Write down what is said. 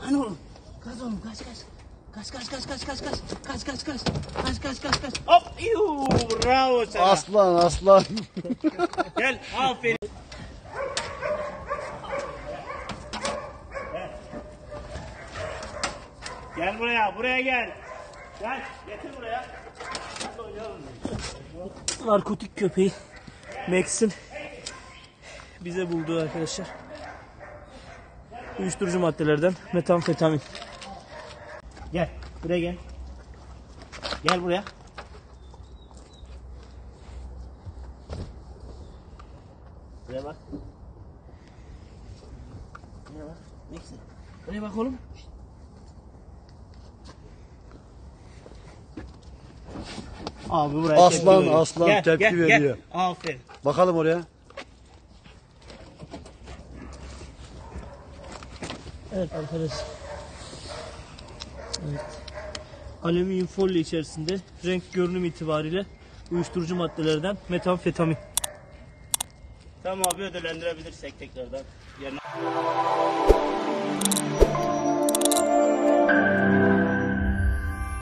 Hani oğlum? Kaç oğlum, kaç. Kaç. Hop, yuh, bravo sana. Aslan. Gel, aferin. Gel buraya gel. Gel, getir buraya. Narkotik köpeği Max'in bize bulduğu arkadaşlar. Uyuşturucu maddelerden metamfetamin. Gel, buraya gel. Gel buraya. Buraya bak. Buraya bak. Max'in. Buraya bak oğlum. Abi buraya Aslan tepki veriyor. Gel. Aferin. Bakalım oraya. Evet arkadaşlar. Evet. Alüminyum folyo içerisinde renk görünüm itibariyle uyuşturucu maddelerden metamfetamin. Tamam abi, ödüllendirebilirsek tekrardan. Yerine...